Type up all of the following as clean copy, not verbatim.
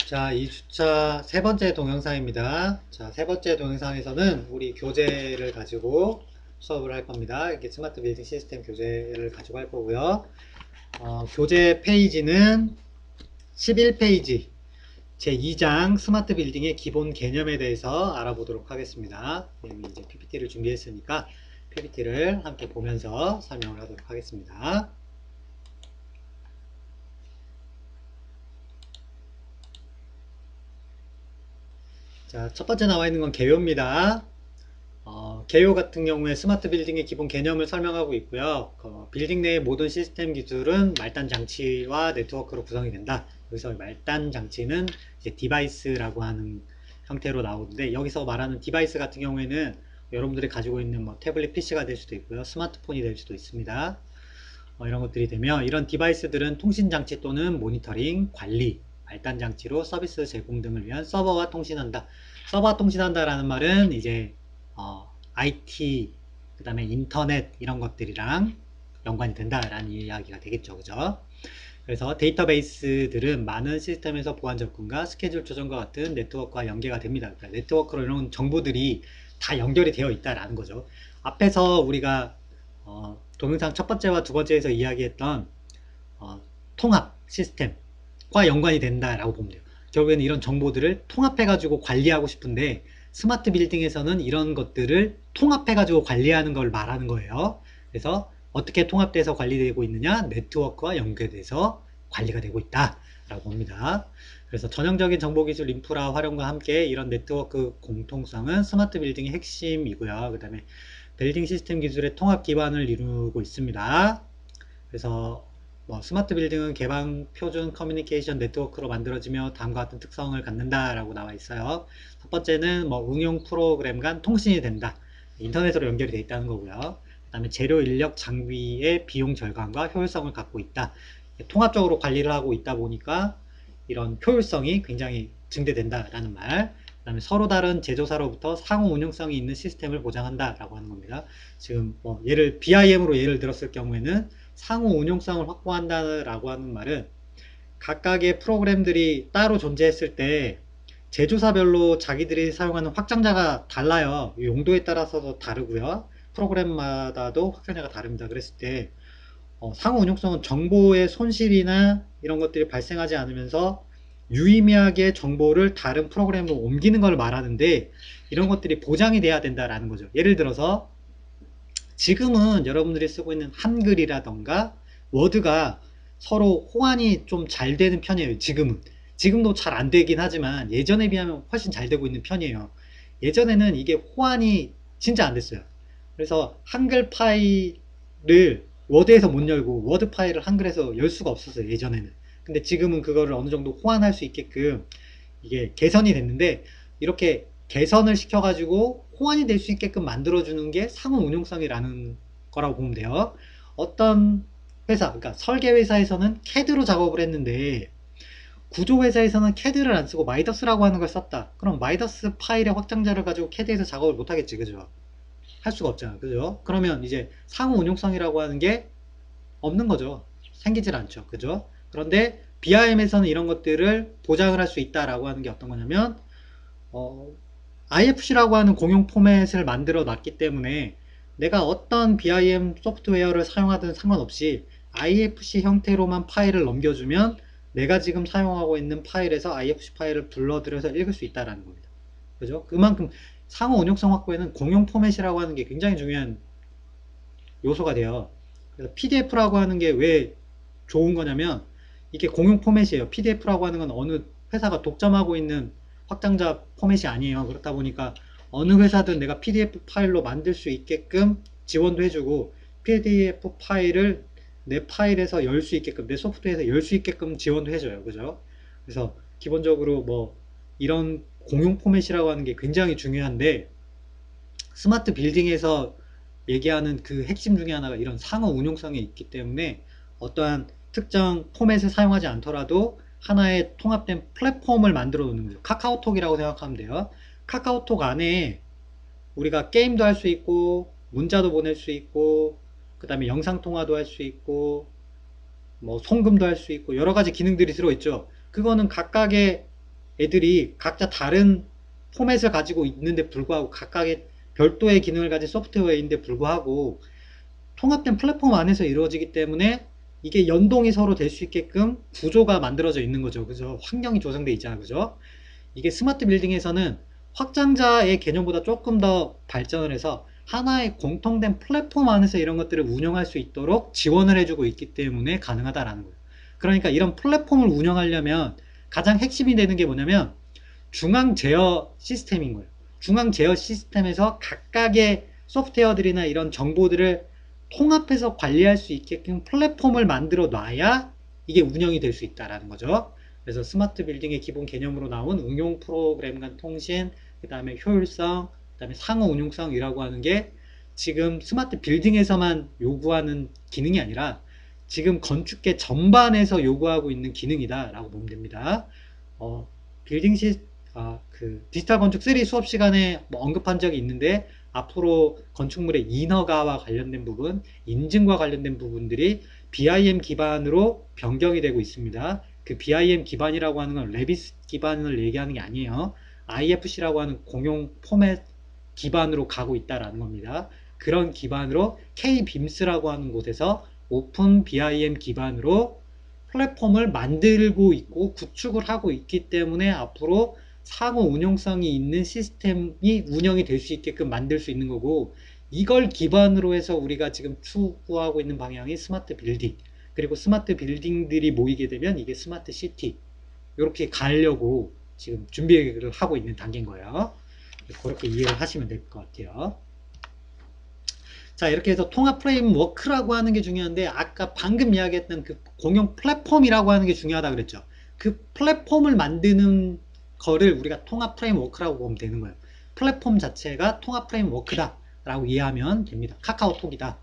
자, 2주차 세 번째 동영상입니다. 자, 세 번째 동영상에서는 우리 교재를 가지고 수업을 할 겁니다. 이게 스마트 빌딩 시스템 교재를 가지고 할 거고요. 교재 페이지는 11페이지 제2장 스마트 빌딩의 기본 개념에 대해서 알아보도록 하겠습니다. 이미 이제 PPT를 준비했으니까 PPT를 함께 보면서 설명을 하도록 하겠습니다. 자, 첫 번째 나와 있는 건 개요입니다. 개요 같은 경우에 스마트 빌딩의 기본 개념을 설명하고 있고요. 빌딩 내의 모든 시스템 기술은 말단 장치와 네트워크로 구성이 된다. 여기서 말단 장치는 이제 디바이스라고 하는 형태로 나오는데, 여기서 말하는 디바이스 같은 경우에는 여러분들이 가지고 있는 뭐 태블릿 PC가 될 수도 있고요. 스마트폰이 될 수도 있습니다. 이런 것들이 되면 이런 디바이스들은 통신 장치 또는 모니터링, 관리, 말단 장치로 서비스 제공 등을 위한 서버와 통신한다. 서버와 통신한다라는 말은 이제 IT, 그 다음에 인터넷 이런 것들이랑 연관이 된다라는 이야기가 되겠죠. 그죠? 그래서 데이터베이스들은 많은 시스템에서 보안 접근과 스케줄 조정과 같은 네트워크와 연계가 됩니다. 그러니까 네트워크로 이런 정보들이 다 연결이 되어 있다라는 거죠. 앞에서 우리가 동영상 첫 번째와 두 번째에서 이야기했던 통합 시스템과 연관이 된다라고 보면 돼요. 결국에는 이런 정보들을 통합해가지고 관리하고 싶은데 스마트 빌딩에서는 이런 것들을 통합해가지고 관리하는 걸 말하는 거예요. 그래서 어떻게 통합돼서 관리되고 있느냐? 네트워크와 연계돼서 관리가 되고 있다라고 봅니다. 그래서 전형적인 정보기술 인프라 활용과 함께 이런 네트워크 공통성은 스마트 빌딩의 핵심이고요. 그 다음에 빌딩 시스템 기술의 통합 기반을 이루고 있습니다. 그래서 스마트 빌딩은 개방 표준 커뮤니케이션 네트워크로 만들어지며 다음과 같은 특성을 갖는다라고 나와 있어요. 첫 번째는 응용 프로그램 간 통신이 된다. 인터넷으로 연결이 되어 있다는 거고요. 그 다음에 재료, 인력, 장비의 비용 절감과 효율성을 갖고 있다. 통합적으로 관리를 하고 있다 보니까 이런 효율성이 굉장히 증대된다라는 말. 그 다음에 서로 다른 제조사로부터 상호 운용성이 있는 시스템을 보장한다라고 하는 겁니다. 지금 BIM으로 예를 들었을 경우에는 상호 운용성을 확보한다라고 하는 말은 각각의 프로그램들이 따로 존재했을 때 제조사별로 자기들이 사용하는 확장자가 달라요. 용도에 따라서도 다르고요. 프로그램마다도 확장자가 다릅니다. 그랬을 때 상호 운용성은 정보의 손실이나 이런 것들이 발생하지 않으면서 유의미하게 정보를 다른 프로그램으로 옮기는 걸 말하는데, 이런 것들이 보장이 돼야 된다라는 거죠. 예를 들어서 지금은 여러분들이 쓰고 있는 한글이라던가 워드가 서로 호환이 좀 잘 되는 편이에요. 지금도 잘 안 되긴 하지만 예전에 비하면 훨씬 잘 되고 있는 편이에요. 예전에는 이게 호환이 진짜 안 됐어요. 그래서 한글 파일을 워드에서 못 열고 워드 파일을 한글에서 열 수가 없었어요, 예전에는. 근데 지금은 그거를 어느 정도 호환할 수 있게끔 이게 개선이 됐는데, 이렇게 개선을 시켜가지고 호환이 될 수 있게끔 만들어주는 게 상호 운용성이라는 거라고 보면 돼요. 어떤 회사, 그러니까 설계 회사에서는 CAD로 작업을 했는데 구조 회사에서는 CAD를 안 쓰고 마이더스라고 하는 걸 썼다. 그럼 마이더스 파일의 확장자를 가지고 CAD에서 작업을 못 하겠지, 그죠? 할 수가 없잖아, 그죠? 그러면 이제 상호 운용성이라고 하는 게 없는 거죠. 생기질 않죠, 그죠? 그런데 BIM에서는 이런 것들을 보장을 할 수 있다라고 하는 게 어떤 거냐면 IFC라고 하는 공용 포맷을 만들어 놨기 때문에 내가 어떤 BIM 소프트웨어를 사용하든 상관없이 IFC 형태로만 파일을 넘겨주면 내가 지금 사용하고 있는 파일에서 IFC 파일을 불러들여서 읽을 수 있다는 겁니다. 그죠? 그만큼 상호 운용성 확보에는 공용 포맷이라고 하는 게 굉장히 중요한 요소가 돼요. 그래서 PDF라고 하는 게 왜 좋은 거냐면 이게 공용 포맷이에요. PDF라고 하는 건 어느 회사가 독점하고 있는 확장자 포맷이 아니에요. 그렇다 보니까 어느 회사든 내가 PDF 파일로 만들 수 있게끔 지원도 해주고, PDF 파일을 내 파일에서 열 수 있게끔, 내 소프트웨어에서 열 수 있게끔 지원도 해줘요. 그죠? 그래서 기본적으로 이런 공용 포맷이라고 하는 게 굉장히 중요한데, 스마트 빌딩에서 얘기하는 그 핵심 중에 하나가 이런 상호 운용성이 있기 때문에 어떠한 특정 포맷을 사용하지 않더라도 하나의 통합된 플랫폼을 만들어 놓는 거죠. 카카오톡이라고 생각하면 돼요. 카카오톡 안에 우리가 게임도 할 수 있고 문자도 보낼 수 있고 그 다음에 영상통화도 할 수 있고 송금도 할 수 있고 여러 가지 기능들이 들어있죠. 그거는 각각의 애들이 각자 다른 포맷을 가지고 있는데 불구하고 각각의 별도의 기능을 가진 소프트웨어인데 불구하고 통합된 플랫폼 안에서 이루어지기 때문에 이게 연동이 서로 될 수 있게끔 구조가 만들어져 있는 거죠. 그죠? 환경이 조성되어 있잖아요. 그죠? 이게 스마트 빌딩에서는 확장자의 개념보다 조금 더 발전을 해서 하나의 공통된 플랫폼 안에서 이런 것들을 운영할 수 있도록 지원을 해주고 있기 때문에 가능하다라는 거예요. 그러니까 이런 플랫폼을 운영하려면 가장 핵심이 되는 게 뭐냐면 중앙 제어 시스템인 거예요. 중앙 제어 시스템에서 각각의 소프트웨어들이나 이런 정보들을 통합해서 관리할 수 있게끔 플랫폼을 만들어 놔야 이게 운영이 될 수 있다라는 거죠. 그래서 스마트 빌딩의 기본 개념으로 나온 응용 프로그램 간 통신, 그 다음에 효율성, 그 다음에 상호 운용성이라고 하는 게 지금 스마트 빌딩에서만 요구하는 기능이 아니라 지금 건축계 전반에서 요구하고 있는 기능이다 라고 보면 됩니다. 빌딩 그 디지털 건축 3 수업 시간에 뭐 언급한 적이 있는데 앞으로 건축물의 인허가와 관련된 부분, 인증과 관련된 부분들이 BIM 기반으로 변경이 되고 있습니다. 그 BIM 기반이라고 하는 건 레빗 기반을 얘기하는 게 아니에요. IFC라고 하는 공용 포맷 기반으로 가고 있다라는 겁니다. 그런 기반으로 K-BIMS라고 하는 곳에서 오픈 BIM 기반으로 플랫폼을 만들고 있고 구축을 하고 있기 때문에 앞으로 상호 운용성이 있는 시스템이 운영이 될 수 있게끔 만들 수 있는 거고, 이걸 기반으로 해서 우리가 지금 추구하고 있는 방향이 스마트 빌딩, 그리고 스마트 빌딩들이 모이게 되면 이게 스마트 시티, 이렇게 가려고 지금 준비를 하고 있는 단계인 거예요. 그렇게 이해를 하시면 될 것 같아요. 자, 이렇게 해서 통합 프레임워크라고 하는 게 중요한데, 아까 방금 이야기했던 그 공용 플랫폼이라고 하는 게 중요하다 그랬죠. 그 플랫폼을 만드는 거를 우리가 통합 프레임워크라고 보면 되는 거예요. 플랫폼 자체가 통합 프레임워크다 라고 이해하면 됩니다. 카카오톡이다,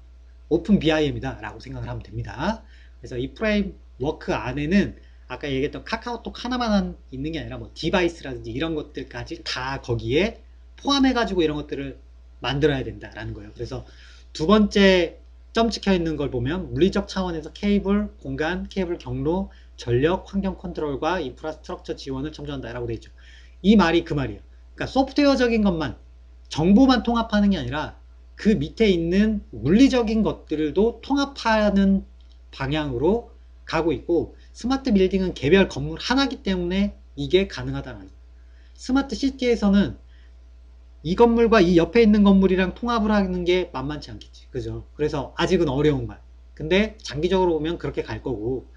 오픈 BIM이다 라고 생각을 하면 됩니다. 그래서 이 프레임워크 안에는 아까 얘기했던 카카오톡 하나만 있는 게 아니라 뭐 디바이스라든지 이런 것들까지 다 거기에 포함해 가지고 이런 것들을 만들어야 된다라는 거예요. 그래서 두 번째 점 찍혀 있는 걸 보면 물리적 차원에서 케이블, 공간, 케이블 경로, 전력, 환경 컨트롤과 인프라스트럭처 지원을 첨부한다 라고 되어 있죠. 이 말이 그 말이에요. 그러니까 소프트웨어적인 것만, 정보만 통합하는 게 아니라 그 밑에 있는 물리적인 것들도 통합하는 방향으로 가고 있고, 스마트 빌딩은 개별 건물 하나이기 때문에 이게 가능하다는 거예요. 스마트 시티에서는 이 건물과 이 옆에 있는 건물이랑 통합을 하는 게 만만치 않겠지. 그죠? 그래서 아직은 어려운 거야. 근데 장기적으로 보면 그렇게 갈 거고,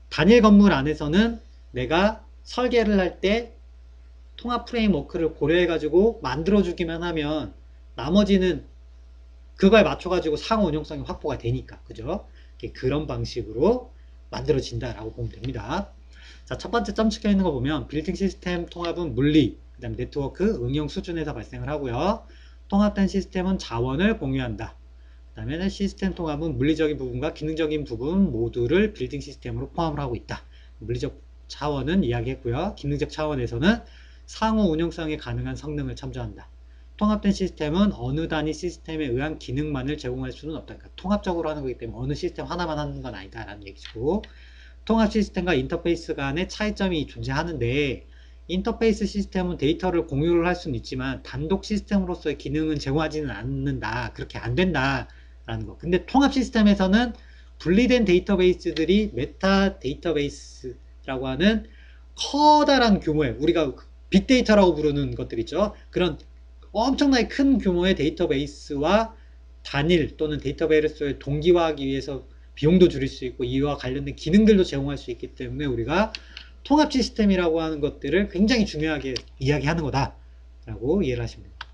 단일 건물 안에서는 내가 설계를 할 때 통합 프레임워크를 고려해가지고 만들어주기만 하면 나머지는 그거에 맞춰가지고 상호 운용성이 확보가 되니까. 그죠? 그런 방식으로 만들어진다라고 보면 됩니다. 자, 첫 번째 점 찍혀 있는 거 보면 빌딩 시스템 통합은 물리, 그 다음에 네트워크, 응용 수준에서 발생을 하고요. 통합된 시스템은 자원을 공유한다. 그 다음에 시스템 통합은 물리적인 부분과 기능적인 부분 모두를 빌딩 시스템으로 포함을 하고 있다. 물리적 차원은 이야기했고요. 기능적 차원에서는 상호 운용성에 가능한 성능을 첨부한다. 통합된 시스템은 어느 단위 시스템에 의한 기능만을 제공할 수는 없다. 그러니까 통합적으로 하는 거기 때문에 어느 시스템 하나만 하는 건 아니다 라는 얘기고, 통합 시스템과 인터페이스 간의 차이점이 존재하는데, 인터페이스 시스템은 데이터를 공유를 할 수는 있지만 단독 시스템으로서의 기능은 제공하지는 않는다. 그렇게 안 된다 라는 거. 근데 통합 시스템에서는 분리된 데이터베이스들이 메타 데이터베이스라고 하는 커다란 규모의, 우리가 빅데이터라고 부르는 것들 있죠. 그런 엄청나게 큰 규모의 데이터베이스와 단일 또는 데이터베이스를 동기화하기 위해서 비용도 줄일 수 있고 이와 관련된 기능들도 제공할 수 있기 때문에 우리가 통합 시스템이라고 하는 것들을 굉장히 중요하게 이야기하는 거다 라고 이해를 하시면 됩니다.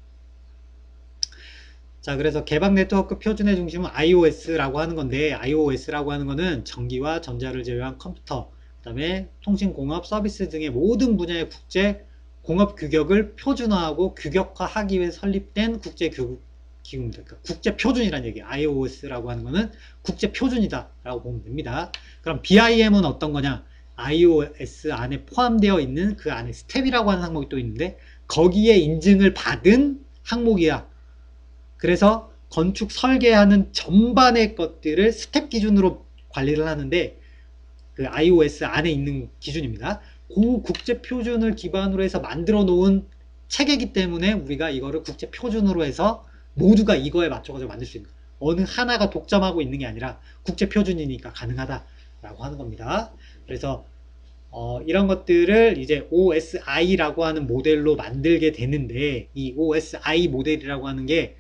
자, 그래서 개방 네트워크 표준의 중심은 iOS라고 하는 건데, iOS라고 하는 거는 전기와 전자를 제외한 컴퓨터, 그 다음에 통신공업, 서비스 등의 모든 분야의 국제 공업 규격을 표준화하고 규격화하기 위해 설립된 국제 기구입니다. 그러니까 국제 표준이라는 얘기예요. iOS라고 하는 거는 국제 표준이다 라고 보면 됩니다. 그럼 BIM은 어떤 거냐? iOS 안에 포함되어 있는 그 안에 스텝이라고 하는 항목이 또 있는데 거기에 인증을 받은 항목이야. 그래서 건축 설계하는 전반의 것들을 스텝 기준으로 관리를 하는데 그 iOS 안에 있는 기준입니다. 그 국제 표준을 기반으로 해서 만들어 놓은 체계이기 때문에 우리가 이거를 국제 표준으로 해서 모두가 이거에 맞춰가지고 만들 수 있는 거예요. 어느 하나가 독점하고 있는 게 아니라 국제 표준이니까 가능하다라고 하는 겁니다. 그래서 이런 것들을 이제 OSI라고 하는 모델로 만들게 되는데, 이 OSI 모델이라고 하는 게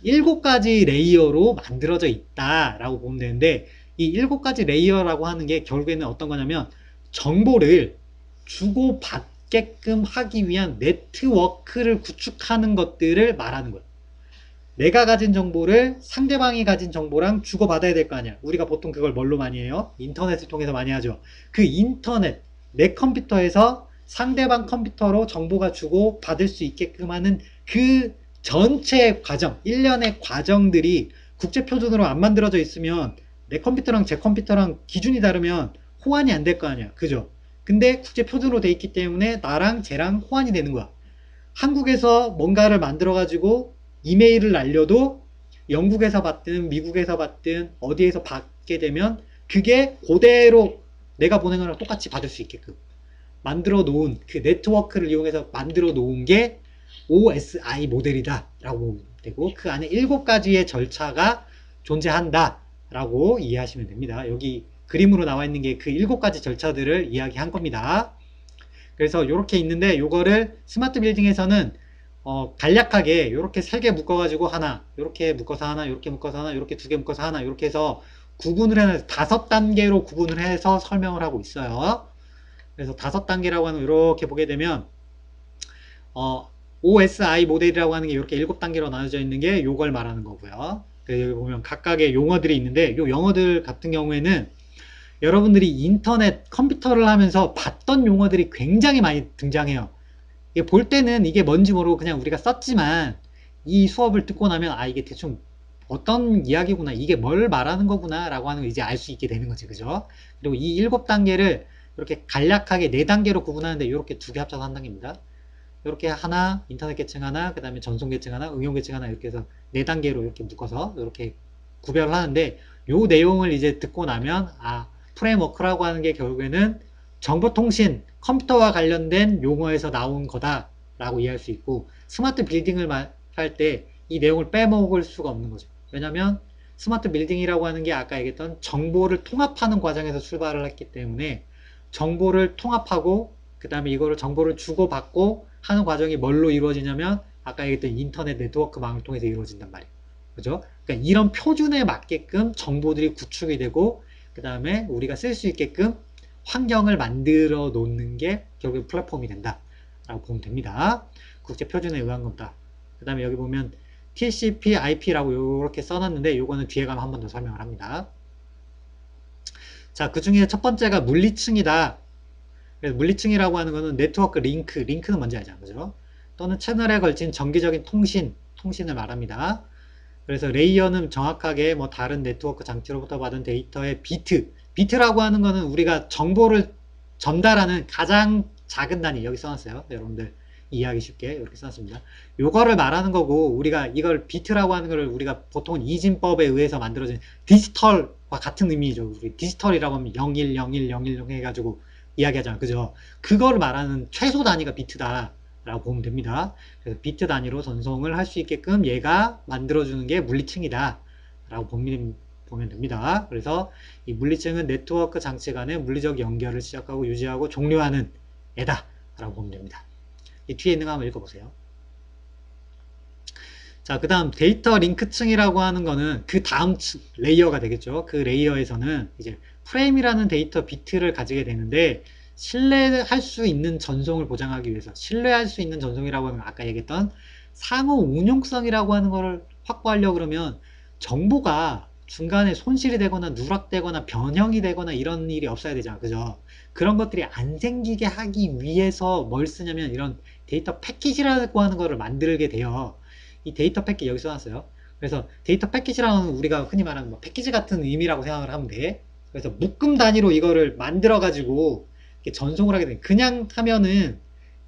7가지 레이어로 만들어져 있다라고 보면 되는데, 이 7가지 레이어라고 하는 게 결국에는 어떤 거냐면 정보를 주고받게끔 하기 위한 네트워크를 구축하는 것들을 말하는 거예요. 내가 가진 정보를 상대방이 가진 정보랑 주고받아야 될 거 아니야. 우리가 보통 그걸 뭘로 많이 해요? 인터넷을 통해서 많이 하죠. 그 인터넷, 내 컴퓨터에서 상대방 컴퓨터로 정보가 주고받을 수 있게끔 하는 그 전체 과정, 일련의 과정들이 국제표준으로 안 만들어져 있으면 내 컴퓨터랑 제 컴퓨터랑 기준이 다르면 호환이 안 될 거 아니야. 그죠? 근데 국제표준으로 돼 있기 때문에 나랑 쟤랑 호환이 되는 거야. 한국에서 뭔가를 만들어 가지고 이메일을 날려도 영국에서 받든 미국에서 받든 어디에서 받게 되면 그게 그대로 내가 보낸 거랑 똑같이 받을 수 있게끔 만들어 놓은, 그 네트워크를 이용해서 만들어 놓은 게 OSI 모델이다 라고 보면 되고, 그 안에 7가지의 절차가 존재한다 라고 이해하시면 됩니다. 여기 그림으로 나와 있는 게 그 7가지 절차들을 이야기한 겁니다. 그래서 이렇게 있는데, 요거를 스마트 빌딩에서는 간략하게 이렇게 3개 묶어가지고 하나, 이렇게 묶어서 하나, 이렇게 묶어서 하나, 이렇게 2개 묶어서 하나, 이렇게 해서 구분을 해서 5단계로 구분을 해서 설명을 하고 있어요. 그래서 5단계라고 하는, 이렇게 보게 되면 OSI 모델이라고 하는 게 이렇게 7단계로 나눠져 있는 게 요걸 말하는 거고요. 여기 보면 각각의 용어들이 있는데, 요 용어들 같은 경우에는 여러분들이 인터넷 컴퓨터를 하면서 봤던 용어들이 굉장히 많이 등장해요. 이게 볼 때는 이게 뭔지 모르고 그냥 우리가 썼지만, 이 수업을 듣고 나면 아, 이게 대충 어떤 이야기구나, 이게 뭘 말하는 거구나 라고 하는 걸 이제 알 수 있게 되는 거지. 그죠? 그리고 이 7단계를 이렇게 간략하게 4단계로 구분하는데, 이렇게 2개 합쳐서 한 단계입니다. 이렇게 하나, 인터넷 계층 하나, 그 다음에 전송 계층 하나, 응용 계층 하나, 이렇게 해서 4단계로 이렇게 묶어서 이렇게 구별을 하는데, 요 내용을 이제 듣고 나면 프레임워크라고 하는 게 결국에는 정보통신, 컴퓨터와 관련된 용어에서 나온 거다라고 이해할 수 있고, 스마트 빌딩을 할 때 이 내용을 빼먹을 수가 없는 거죠. 왜냐면 스마트 빌딩이라고 하는 게 아까 얘기했던 정보를 통합하는 과정에서 출발을 했기 때문에, 정보를 통합하고 그 다음에 이거를 정보를 주고받고 하는 과정이 뭘로 이루어지냐면 아까 얘기했던 인터넷 네트워크망을 통해서 이루어진단 말이에요. 그죠? 그러니까 이런 표준에 맞게끔 정보들이 구축이 되고, 그 다음에 우리가 쓸 수 있게끔 환경을 만들어 놓는 게 결국 플랫폼이 된다 라고 보면 됩니다. 국제 표준에 의한 겁니다. 그 다음에 여기 보면 TCP, IP라고 이렇게 써놨는데, 요거는 뒤에 가면 한 번 더 설명을 합니다. 자, 그 중에 첫 번째가 물리층이다. 그래서 물리층이라고 하는 거는 네트워크 링크는 뭔지 알죠? 그죠? 또는 채널에 걸친 정기적인 통신을 말합니다. 그래서 레이어는 정확하게 뭐 다른 네트워크 장치로부터 받은 데이터의 비트라고 하는 거는 우리가 정보를 전달하는 가장 작은 단위, 여기 써놨어요. 여러분들 이해하기 쉽게 이렇게 써놨습니다. 요거를 말하는 거고, 우리가 이걸 비트라고 하는 거를 우리가 보통은 이진법에 의해서 만들어진 디지털과 같은 의미죠. 우리 디지털이라고 하면 010101 해가지고 이야기하잖아. 그죠? 그거를 말하는 최소 단위가 비트다 라고 보면 됩니다. 그래서 비트 단위로 전송을 할 수 있게끔 얘가 만들어주는 게 물리층이다 라고 보면 됩니다. 그래서 이 물리층은 네트워크 장치 간의 물리적 연결을 시작하고 유지하고 종료하는 애다 라고 보면 됩니다. 이 뒤에 있는 거 한번 읽어보세요. 자, 그 다음 데이터 링크층이라고 하는 거는 그 다음 레이어가 되겠죠. 그 레이어에서는 이제 프레임이라는 데이터 비트를 가지게 되는데, 신뢰할 수 있는 전송을 보장하기 위해서, 신뢰할 수 있는 전송이라고 하면 아까 얘기했던 상호 운용성이라고 하는 거를 확보하려고 그러면 정보가 중간에 손실이 되거나 누락되거나 변형이 되거나 이런 일이 없어야 되잖아. 그죠? 그런 것들이 안 생기게 하기 위해서 뭘 쓰냐면 이런 데이터 패키지라고 하는 거를 만들게 돼요. 이 데이터 패키지 여기 써놨어요. 그래서 데이터 패키지라는 우리가 흔히 말하는 뭐 패키지 같은 의미라고 생각을 하면 돼. 그래서 묶음 단위로 이거를 만들어 가지고 전송을 하게 돼. 그냥 하면은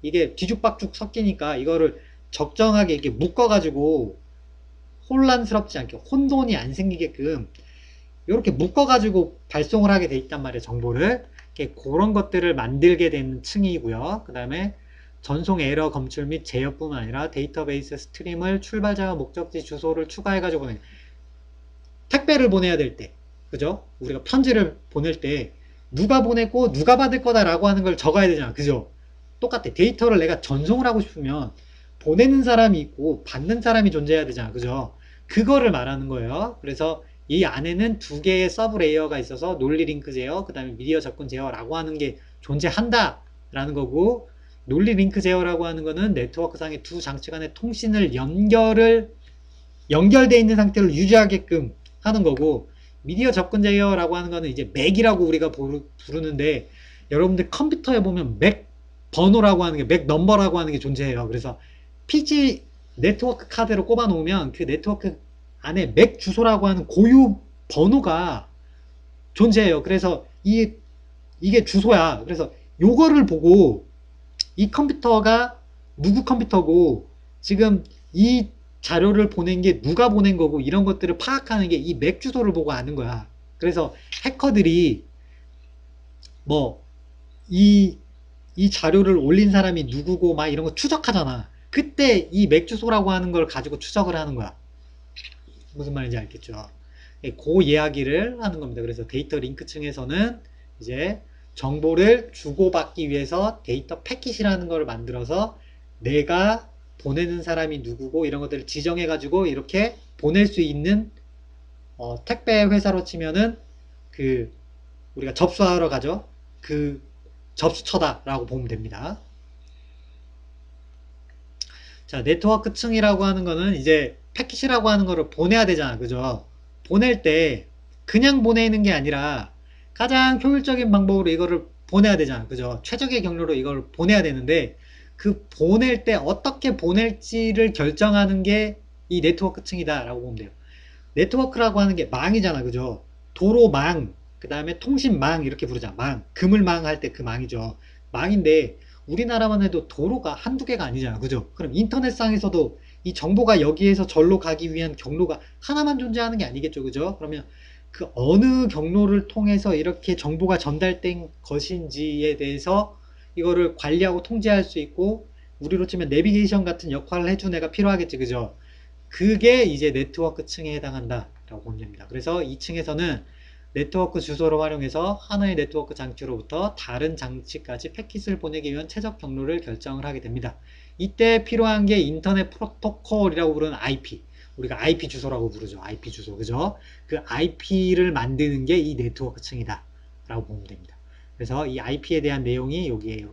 이게 뒤죽박죽 섞이니까 이거를 적정하게 이렇게 묶어 가지고 혼란스럽지 않게, 혼돈이 안 생기게끔 이렇게 묶어 가지고 발송을 하게 돼 있단 말이에요. 정보를. 그런 것들을 만들게 되는 층이고요. 그 다음에 전송 에러 검출 및 제어뿐만 아니라 데이터베이스 스트림을 출발자와 목적지 주소를 추가해가지고 보내. 택배를 보내야 될 때, 그죠? 우리가 편지를 보낼 때 누가 보냈고 누가 받을 거다라고 하는 걸 적어야 되잖아, 그죠? 똑같아. 데이터를 내가 전송을 하고 싶으면 보내는 사람이 있고 받는 사람이 존재해야 되잖아, 그죠? 그거를 말하는 거예요. 그래서 이 안에는 두 개의 서브 레이어가 있어서 논리 링크 제어, 그 다음에 미디어 접근 제어라고 하는 게 존재한다 라는 거고, 논리 링크 제어라고 하는 거는 네트워크상의 두 장치 간의 통신을 연결되어 있는 상태를 유지하게끔 하는 거고, 미디어 접근 제어라고 하는 거는 이제 맥이라고 우리가 부르는데, 여러분들 컴퓨터에 보면 맥 번호라고 하는 게, 맥 넘버라고 하는 게 존재해요. 그래서 PC 네트워크 카드로 꼽아 놓으면 그 네트워크 안에 맥 주소라고 하는 고유 번호가 존재해요. 그래서 이게 주소야. 그래서 요거를 보고 이 컴퓨터가 누구 컴퓨터고 지금 이 자료를 보낸 게 누가 보낸 거고 이런 것들을 파악하는 게 이 맥 주소를 보고 아는 거야. 그래서 해커들이 뭐 이 자료를 올린 사람이 누구고 막 이런 거 추적하잖아. 그때 이 맥 주소라고 하는 걸 가지고 추적을 하는 거야. 무슨 말인지 알겠죠? 그 이야기를 하는 겁니다. 그래서 데이터 링크층에서는 이제 정보를 주고받기 위해서 데이터 패킷이라는 걸 만들어서 내가 보내는 사람이 누구고 이런 것들을 지정해 가지고 이렇게 보낼 수 있는 택배 회사로 치면은 그 우리가 접수하러 가죠. 그 접수처다라고 보면 됩니다. 자, 네트워크 층이라고 하는 거는 이제 패킷이라고 하는 거를 보내야 되잖아. 그죠? 보낼 때 그냥 보내는 게 아니라 가장 효율적인 방법으로 이거를 보내야 되잖아. 그죠? 최적의 경로로 이걸 보내야 되는데 그 보낼 때 어떻게 보낼지를 결정하는 게 이 네트워크 층이다 라고 보면 돼요. 네트워크라고 하는 게 망이잖아. 그죠? 도로망, 그 다음에 통신망 이렇게 부르잖아. 망, 그물망 할 때 그 망이죠. 망인데 우리나라만 해도 도로가 한두 개가 아니잖아. 그죠? 그럼 인터넷상에서도 이 정보가 여기에서 절로 가기 위한 경로가 하나만 존재하는 게 아니겠죠. 그죠? 그러면 그 어느 경로를 통해서 이렇게 정보가 전달된 것인지에 대해서 이거를 관리하고 통제할 수 있고, 우리로 치면 내비게이션 같은 역할을 해준 애가 필요하겠지. 그죠? 그게 이제 네트워크 층에 해당한다 라고 보면 됩니다. 그래서 2층에서는 네트워크 주소를 활용해서 하나의 네트워크 장치로부터 다른 장치까지 패킷을 보내기 위한 최적 경로를 결정을 하게 됩니다. 이때 필요한 게 인터넷 프로토콜이라고 부르는 IP, 우리가 IP 주소라고 부르죠. IP 주소, 그죠? 그 IP를 만드는 게 이 네트워크 층이다 라고 보면 됩니다. 그래서 이 IP에 대한 내용이 여기에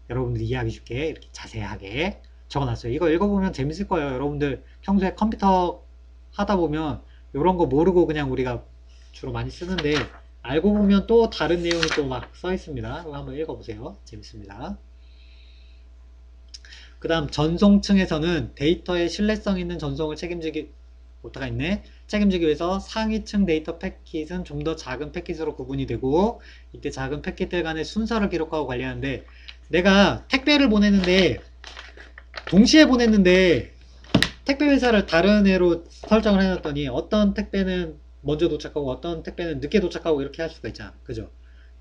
여러분들이 이해하기 쉽게 이렇게 자세하게 적어놨어요. 이거 읽어보면 재밌을 거예요. 여러분들 평소에 컴퓨터 하다 보면 이런 거 모르고 그냥 우리가 주로 많이 쓰는데 알고 보면 또 다른 내용이 또 막 써 있습니다. 이거 한번 읽어보세요. 재밌습니다. 그 다음 전송층에서는 데이터의 신뢰성 있는 전송을 책임지기 위해서 상위층 데이터 패킷은 좀 더 작은 패킷으로 구분이 되고, 이때 작은 패킷들 간의 순서를 기록하고 관리하는데, 내가 택배를 보냈는데 동시에 보냈는데 택배 회사를 다른 애로 설정을 해놨더니 어떤 택배는 먼저 도착하고 어떤 택배는 늦게 도착하고 이렇게 할 수가 있잖아. 그죠?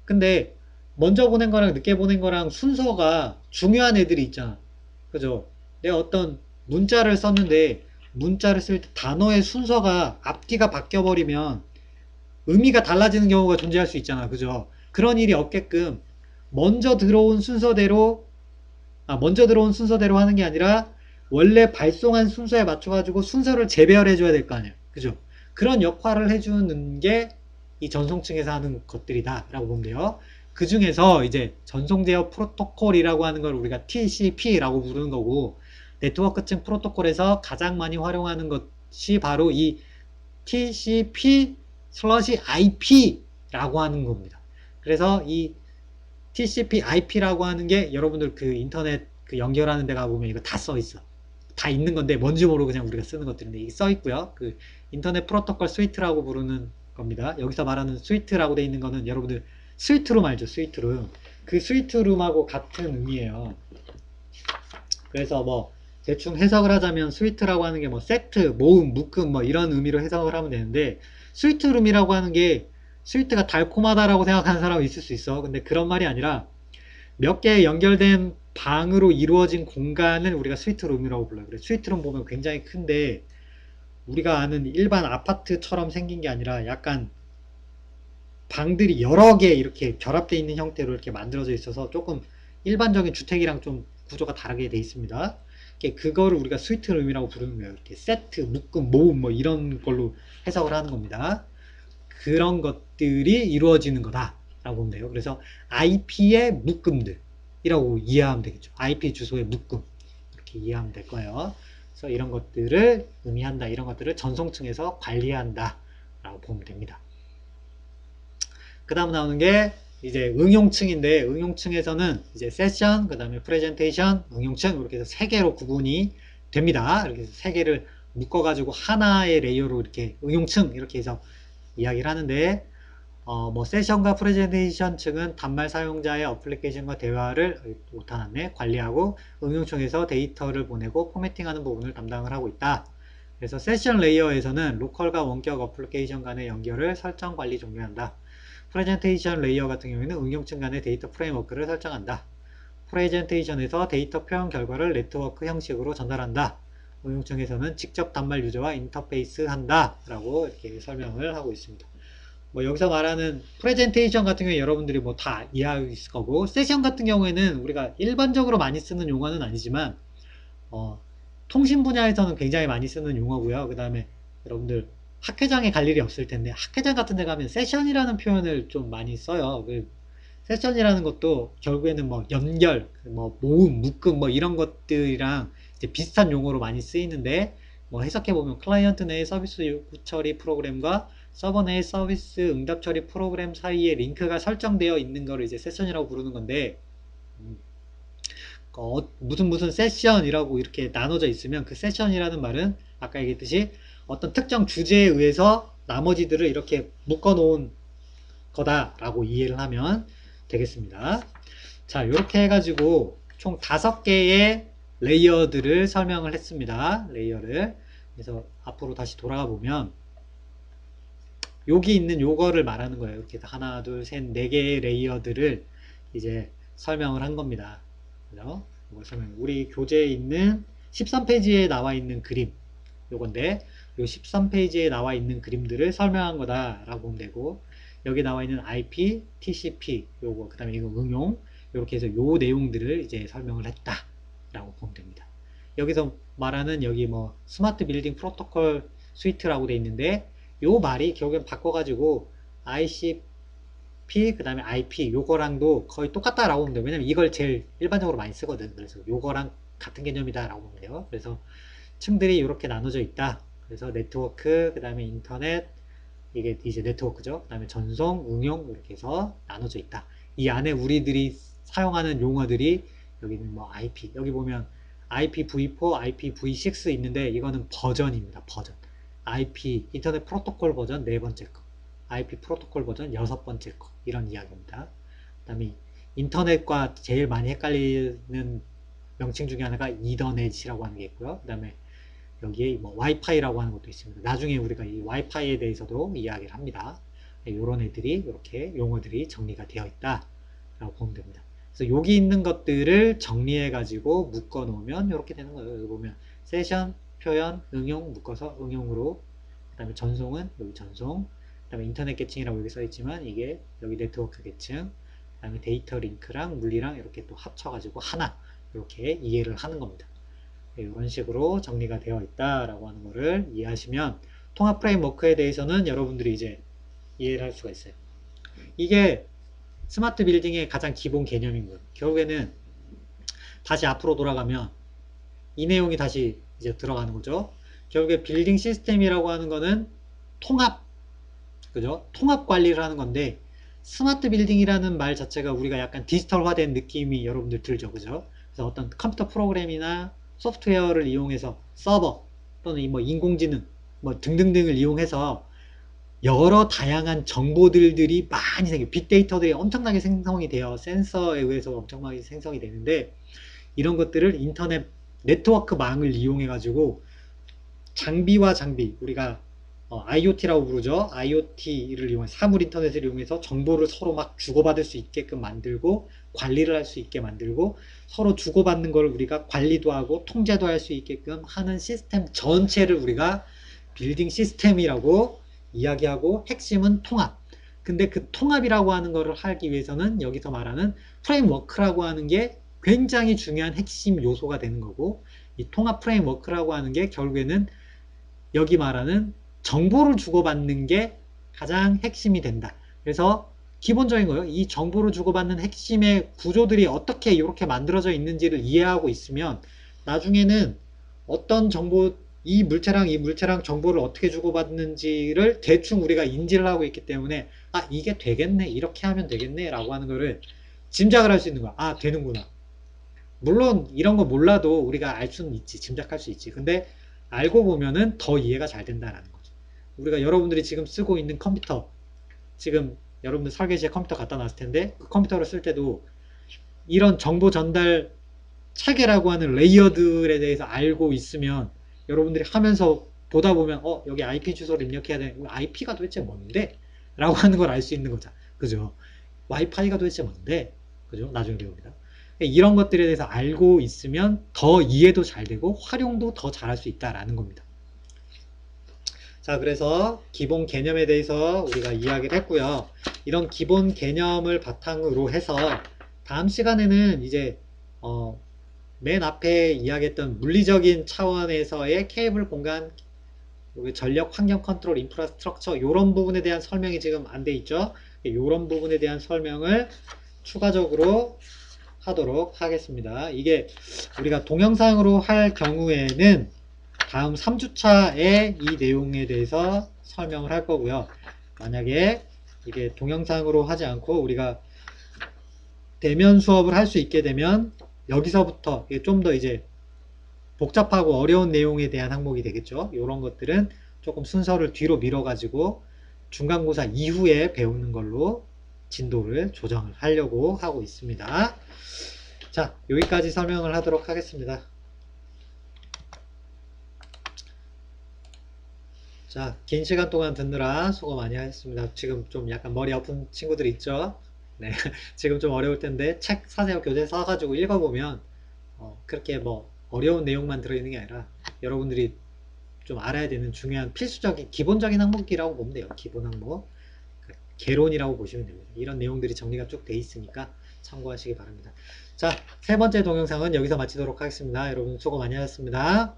근데 먼저 보낸 거랑 늦게 보낸 거랑 순서가 중요한 애들이 있잖아. 그죠? 내가 어떤 문자를 썼는데 문자를 쓸 때 단어의 순서가 앞뒤가 바뀌어 버리면 의미가 달라지는 경우가 존재할 수 있잖아. 그죠? 그런 일이 없게끔 먼저 들어온 순서대로 하는 게 아니라 원래 발송한 순서에 맞춰가지고 순서를 재배열해 줘야 될 거 아니야. 그죠? 그런 역할을 해주는 게 이 전송층에서 하는 것들이다 라고 보면 돼요. 그 중에서 이제 전송 제어 프로토콜이라고 하는 걸 우리가 TCP라고 부르는 거고, 네트워크층 프로토콜에서 가장 많이 활용하는 것이 바로 이 TCP/IP라고 하는 겁니다. 그래서 이 TCP/IP라고 하는 게 여러분들 그 인터넷 그 연결하는 데 가보면 이거 다 써 있어. 다 있는 건데 뭔지 모르고 그냥 우리가 쓰는 것들인데 이게 써 있고요. 그 인터넷 프로토콜 스위트라고 부르는 겁니다. 여기서 말하는 스위트라고 돼 있는 거는 여러분들 스위트룸 알죠? 스위트룸. 그 스위트룸하고 같은 의미예요. 그래서 뭐 대충 해석을 하자면 스위트라고 하는 게 뭐 세트, 모음, 묶음 뭐 이런 의미로 해석을 하면 되는데, 스위트룸이라고 하는 게 스위트가 달콤하다라고 생각하는 사람은 있을 수 있어. 근데 그런 말이 아니라 몇 개 연결된 방으로 이루어진 공간을 우리가 스위트룸이라고 불러요. 그래서 스위트룸 보면 굉장히 큰데 우리가 아는 일반 아파트처럼 생긴 게 아니라 약간 방들이 여러 개 이렇게 결합되어 있는 형태로 이렇게 만들어져 있어서 조금 일반적인 주택이랑 좀 구조가 다르게 돼 있습니다. 그거를 우리가 스위트룸이라고 부르는 거예요. 이렇게 세트, 묶음, 모음 뭐 이런 걸로 해석을 하는 겁니다. 그런 것들이 이루어지는 거다라고 보면 돼요. 그래서 IP의 묶음들이라고 이해하면 되겠죠. IP 주소의 묶음 이렇게 이해하면 될 거예요. 그래서 이런 것들을 의미한다. 이런 것들을 전송층에서 관리한다 라고 보면 됩니다. 그 다음 나오는 게 이제 응용층인데 응용층에서는 이제 세션, 그 다음에 프레젠테이션, 응용층 이렇게 해서 세 개로 구분이 됩니다. 이렇게 해서 세 개를 묶어가지고 하나의 레이어로 이렇게 응용층 이렇게 해서 이야기를 하는데 뭐 세션과 프레젠테이션 층은 단말 사용자의 어플리케이션과 대화를 못하네 관리하고 응용층에서 데이터를 보내고 포매팅하는 부분을 담당을 하고 있다. 그래서 세션 레이어에서는 로컬과 원격 어플리케이션 간의 연결을 설정 관리 종료한다. 프레젠테이션 레이어 같은 경우에는 응용층 간의 데이터 프레임워크를 설정한다. 프레젠테이션에서 데이터 표현 결과를 네트워크 형식으로 전달한다. 응용층에서는 직접 단말 유저와 인터페이스 한다 라고 이렇게 설명을 하고 있습니다. 뭐 여기서 말하는 프레젠테이션 같은 경우에 여러분들이 뭐 다 이해하고 있을 거고 세션 같은 경우에는 우리가 일반적으로 많이 쓰는 용어는 아니지만 통신 분야에서는 굉장히 많이 쓰는 용어고요. 그 다음에 여러분들 학회장에 갈 일이 없을 텐데 학회장 같은 데 가면 세션이라는 표현을 좀 많이 써요. 그 세션이라는 것도 결국에는 뭐 연결, 뭐 모음, 묶음 뭐 이런 것들이랑 이제 비슷한 용어로 많이 쓰이는데 뭐 해석해보면 클라이언트 내의 서비스 요구 처리 프로그램과 서버 내의 서비스 응답 처리 프로그램 사이에 링크가 설정되어 있는 거를 이제 세션이라고 부르는 건데 무슨 세션이라고 이렇게 나눠져 있으면 그 세션이라는 말은 아까 얘기했듯이 어떤 특정 주제에 의해서 나머지들을 이렇게 묶어 놓은 거다라고 이해를 하면 되겠습니다. 자, 이렇게 해가지고 총 5개의 레이어들을 설명을 했습니다. 레이어를. 그래서 앞으로 다시 돌아가 보면 여기 있는 요거를 말하는 거예요. 이렇게 하나, 둘, 셋, 4개의 레이어들을 이제 설명을 한 겁니다. 그죠? 우리 교재에 있는 13페이지에 나와 있는 그림 요건데 요 13페이지에 나와 있는 그림들을 설명한 거다 라고 보면 되고 여기 나와 있는 IP, TCP 요거 그 다음에 이거 응용 이렇게 해서 요 내용들을 이제 설명을 했다 라고 보면 됩니다. 여기서 말하는 여기 뭐 스마트 빌딩 프로토콜 스위트라고 돼 있는데 요 말이 결국엔 바꿔가지고 ICP 그 다음에 IP 요거랑도 거의 똑같다라고 보면 돼요. 왜냐면 이걸 제일 일반적으로 많이 쓰거든. 그래서 요거랑 같은 개념이다 라고 보면 돼요. 그래서 층들이 이렇게 나눠져 있다. 그래서 네트워크 그 다음에 인터넷 이게 이제 네트워크죠. 그 다음에 전송, 응용 이렇게 해서 나눠져 있다. 이 안에 우리들이 사용하는 용어들이 여기는 뭐 IP 여기 보면 IPv4, IPv6 있는데 이거는 버전입니다. 버전. IP 인터넷 프로토콜 버전 4번째 거, IP 프로토콜 버전 6번째 거 이런 이야기입니다. 그 다음에 인터넷과 제일 많이 헷갈리는 명칭 중에 하나가 이더넷이라고 하는 게 있고요. 그 다음에 여기에 뭐 와이파이라고 하는 것도 있습니다. 나중에 우리가 이 와이파이에 대해서도 이야기를 합니다. 이런 애들이 이렇게 용어들이 정리가 되어 있다 라고 보면 됩니다. 그래서 여기 있는 것들을 정리해 가지고 묶어 놓으면 이렇게 되는 거예요. 여기 보면 세션, 표현, 응용 묶어서 응용으로 그 다음에 전송은 여기 전송 그 다음에 인터넷 계층이라고 여기 써 있지만 이게 여기 네트워크 계층 그 다음에 데이터 링크랑 물리랑 이렇게 또 합쳐 가지고 하나 이렇게 이해를 하는 겁니다. 이런 식으로 정리가 되어 있다라고 하는 것을 이해하시면 통합 프레임워크에 대해서는 여러분들이 이제 이해를 할 수가 있어요. 이게 스마트 빌딩의 가장 기본 개념인 거예요. 결국에는 다시 앞으로 돌아가면 이 내용이 다시 이제 들어가는 거죠. 결국에 빌딩 시스템이라고 하는 거는 통합, 그죠? 통합 관리를 하는 건데 스마트 빌딩이라는 말 자체가 우리가 약간 디지털화된 느낌이 여러분들 들죠, 그죠? 그래서 어떤 컴퓨터 프로그램이나 소프트웨어를 이용해서 서버 또는 뭐 인공지능 뭐 등등등을 이용해서 여러 다양한 정보들이 많이 빅데이터들이 엄청나게 생성이 돼요. 센서에 의해서 엄청나게 생성이 되는데 이런 것들을 인터넷 네트워크 망을 이용해 가지고 장비와 장비 우리가 IoT라고 부르죠. IoT를 이용해 사물 인터넷을 이용해서 정보를 서로 막 주고받을 수 있게끔 만들고 관리를 할 수 있게 만들고 서로 주고받는 걸 우리가 관리도 하고 통제도 할 수 있게끔 하는 시스템 전체를 우리가 빌딩 시스템이라고 이야기하고 핵심은 통합. 근데 그 통합이라고 하는 것을 하기 위해서는 여기서 말하는 프레임워크라고 하는 게 굉장히 중요한 핵심 요소가 되는 거고 이 통합 프레임워크라고 하는 게 결국에는 여기 말하는 정보를 주고받는 게 가장 핵심이 된다. 그래서 기본적인 거예요. 이 정보를 주고받는 핵심의 구조들이 어떻게 이렇게 만들어져 있는지를 이해하고 있으면 나중에는 어떤 정보, 이 물체랑 정보를 어떻게 주고받는지를 대충 우리가 인지를 하고 있기 때문에 아, 이게 되겠네. 이렇게 하면 되겠네. 라고 하는 거를 짐작을 할 수 있는 거야. 아, 되는구나. 물론 이런 거 몰라도 우리가 알 수는 있지. 짐작할 수 있지. 근데 알고 보면은 더 이해가 잘 된다라는 거죠. 우리가 여러분들이 지금 쓰고 있는 컴퓨터, 지금 여러분들 설계지에 컴퓨터 갖다 놨을 텐데 그 컴퓨터를 쓸 때도 이런 정보 전달 체계라고 하는 레이어들에 대해서 알고 있으면 여러분들이 하면서 보다 보면 여기 IP 주소를 입력해야 돼. IP가 도대체 뭔데? 라고 하는 걸 알 수 있는 거죠. 그죠? 와이파이가 도대체 뭔데? 그죠? 나중에 배웁니다. 이런 것들에 대해서 알고 있으면 더 이해도 잘 되고 활용도 더 잘할 수 있다라는 겁니다. 자, 그래서 기본 개념에 대해서 우리가 이야기를 했고요. 이런 기본 개념을 바탕으로 해서 다음 시간에는 이제 맨 앞에 이야기했던 물리적인 차원에서의 케이블 공간, 전력 환경 컨트롤 인프라스트럭처 이런 부분에 대한 설명이 지금 안 돼 있죠. 이런 부분에 대한 설명을 추가적으로 하도록 하겠습니다. 이게 우리가 동영상으로 할 경우에는 다음 3주차에 이 내용에 대해서 설명을 할 거고요. 만약에 이게 동영상으로 하지 않고 우리가 대면 수업을 할 수 있게 되면 여기서부터 좀 더 이제 복잡하고 어려운 내용에 대한 항목이 되겠죠. 이런 것들은 조금 순서를 뒤로 밀어가지고 중간고사 이후에 배우는 걸로 진도를 조정을 하려고 하고 있습니다. 자, 여기까지 설명을 하도록 하겠습니다. 자, 긴 시간 동안 듣느라 수고 많이 하셨습니다. 지금 좀 약간 머리 아픈 친구들 있죠? 네, 지금 좀 어려울 텐데 책 사세요. 교재 사가지고 읽어보면 그렇게 뭐 어려운 내용만 들어있는 게 아니라 여러분들이 좀 알아야 되는 중요한 필수적인 기본적인 항목이라고 보면 돼요. 기본 항목. 개론이라고 보시면 됩니다. 이런 내용들이 정리가 쭉 돼 있으니까 참고하시기 바랍니다. 자, 세 번째 동영상은 여기서 마치도록 하겠습니다. 여러분 수고 많이 하셨습니다.